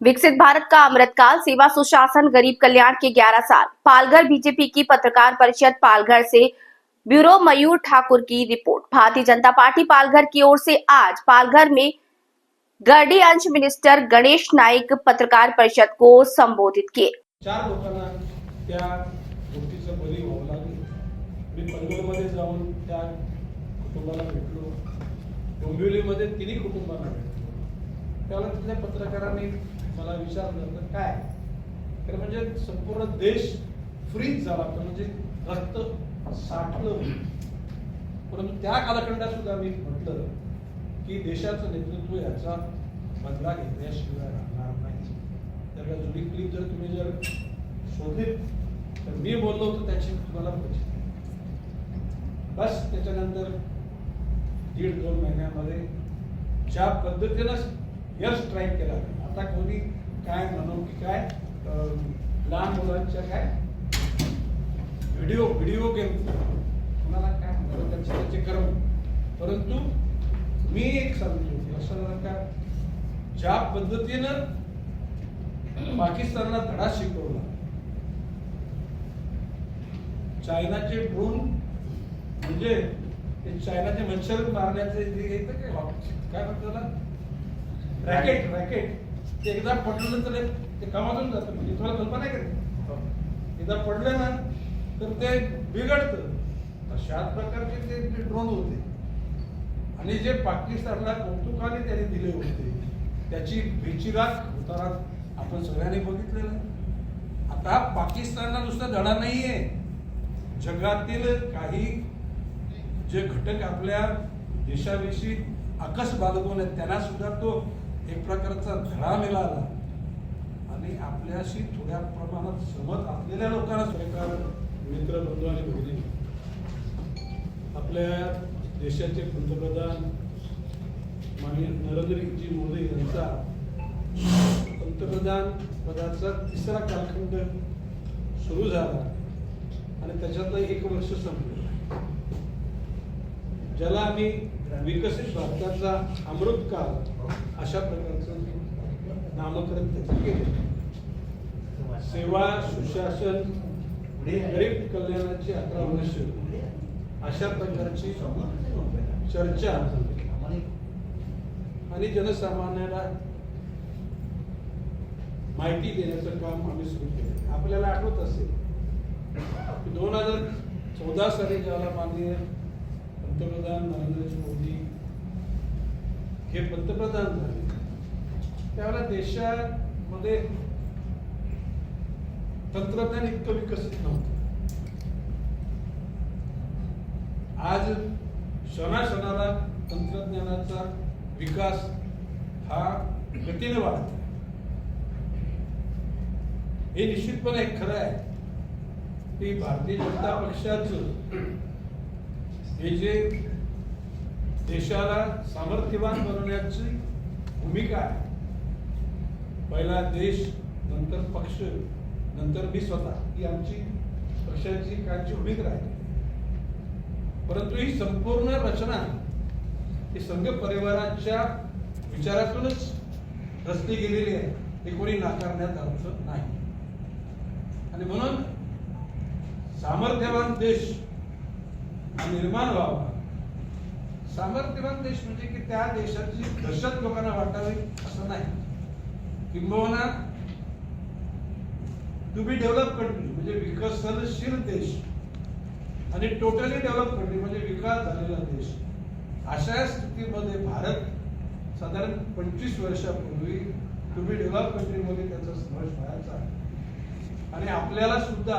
विकसित भारत का अमृतकाल, सेवा सुशासन, गरीब कल्याण के 11 साल। पालघर बीजेपी की पत्रकार परिषद पालघर से ब्यूरो मयूर ठाकुर की रिपोर्ट। भारतीय जनता पार्टी पालघर की ओर से आज पालघर में गरडी अंश मिनिस्टर गणेश नाईक पत्रकार परिषद को संबोधित किए। 4 लोकांना त्या गोष्टीचं बळी व्हावं लागलं। मी पनवेलमध्ये जाऊन त्या कुटुंबाला भेटलो, डोंबिवलीमध्ये तिन्ही कुटुंबांना भेटलो। त्यावेळेला तिथल्या पत्रकारांनी मला विचारलं तर काय, तर म्हणजे संपूर्ण देश फ्रीज झाला, म्हणजे रक्त साठलं। परंतु त्या कालखंडात सुद्धा मी म्हटलं की देशाचं नेतृत्व याचा बदला घेतल्याशिवाय राहणार नाही। तर जुनी क्लिप जर तुम्ही जर शोधली तर मी बोललो होतो त्याची तुम्हाला बस त्याच्यानंतर 1.5-2 महिन्यामध्ये ज्या पद्धतीनं एअर स्ट्राईक केला, आता कोणी काय म्हणू की काय लहान मुलांच्या काय व्हिडिओ गेम कोणाला काय म्हणतात त्याचे कर्म। परंतु मी एक सांगतो असं का ज्या पद्धतीनं पाकिस्तानला धडा शिकवला, चायनाचे ड्रोन म्हणजे चायनाचे मच्छर मारण्याचे जे येतं काय म्हणतात त्याला रॅकेट ते एकदा पडलं तर ते कामातून जातं। म्हणजे तुम्हाला कल्पना आहे का, एकदा पडलं ना तर ते बिघडतं। अशाच प्रकारचे ते ड्रोन होते आणि जे पाकिस्तानला कौतुकाने त्यांनी दिले होते त्याची बेचिराख होताना आपण सगळ्यांनी बघितलेलं। आता पाकिस्तानला नुसता धडा नाहीये, जगातील काही जे घटक आपल्या देशाविषयी आकस बाळगून आहेत त्यांना सुद्धा तो एक प्रकारचा धडा मिळाला। आणि आपल्याशी थोड्या प्रमाणात सहमत असलेल्या लोकांना सरकार मित्र बंधू आणि भगिनी, आपल्या देशाचे पंतप्रधान माननीय नरेंद्रजी मोदी यांचा पंतप्रधान पदाचा 3रा कालखंड सुरू झाला आणि त्याच्यातलं 1 वर्ष संपलं, ज्याला आम्ही विकसित भारताचा अमृतकाल अशा प्रकारचं नामकरण त्याचं केलं। सेवा सुशासन गरीब कल्याणाची 11 वर्ष अशा प्रकारची चर्चा आणि जनसामान्याला माहिती देण्याचं काम आम्ही सुरू केलं। आपल्याला आठवत असेल 2014 साली ज्याला माननीय पंतप्रधान नरेंद्र मोदी हे पंतप्रधान झाले त्यावेळेला देशामध्ये तंत्रज्ञान इतकं विकसित नव्हतं। आज क्षणाक्षणाला तंत्रज्ञानाचा विकास हा गतीने वाढतो। हे निश्चितपणे खरं आहे की भारतीय जनता पक्षाचं हे जे देशाला सामर्थ्यवान बनवण्याची भूमिका आहे, पहिला देश नंतर पक्ष नंतर मी स्वतः, ही आमची पक्षाची काळची भूमिका आहे। परंतु ही संपूर्ण रचना ही संघ परिवाराच्या विचारातूनच रचली गेलेली आहे, हे कोणी नाकारण्यात अर्थ नाही। आणि म्हणून सामर्थ्यवान देश निर्माण व्हावा। सामर्थ्यवान देश म्हणजे की त्या देशाची दहशत लोकांना वाटावी असं नाही, किंबहुना टू बी डेव्हलप कंट्री म्हणजे विकसनशील देश आणि टोटली डेव्हलप कंट्री म्हणजे विकास झालेला देश। अशा स्थितीमध्ये भारत साधारण 25 वर्षापूर्वी टू बी डेव्हलप कंट्री मध्ये त्याचा समावेश व्हायचा आणि आपल्याला सुद्धा